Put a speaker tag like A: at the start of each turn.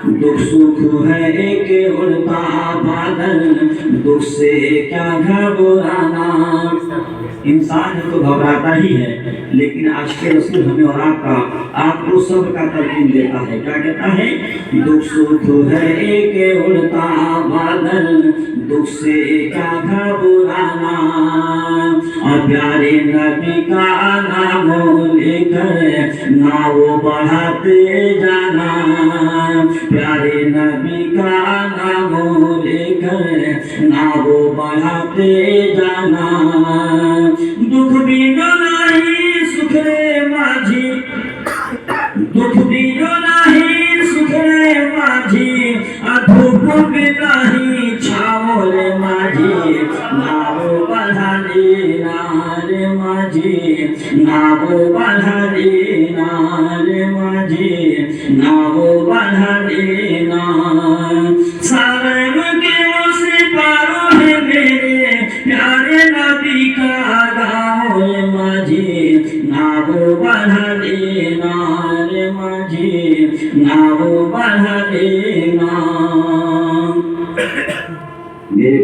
A: दुख सुख है एक उड़ता बादल, दुख से क्या घबराना। इंसान तो घबराता ही है, लेकिन आज के रसूल हमें और आपको सब्र का तलकीन देता है। क्या कहता है? दुख सुख है एक उड़ता बादल, दुख से क्या घबराना। और प्यारे नबी का नाम लेकर नाव बढ़ाते जाना, प्यारे नबी का नाम लेकर नाव बढ़ाते जाना। दुख भी नहीं सुख रे माझी, दुख भी नहीं सुख रे माझी, धूप भी नहीं छाओ रे माझी, नाव बढ़ाने रे माझी, नाव बढ़ाने रे माझी, नाव बढ़ाने ना। सारंग के उस पारों है मेरे प्यारे नबी का गाँव रे माझी, नाव बढ़ाने रे माझी, नाव बढ़ाने ना। मेरे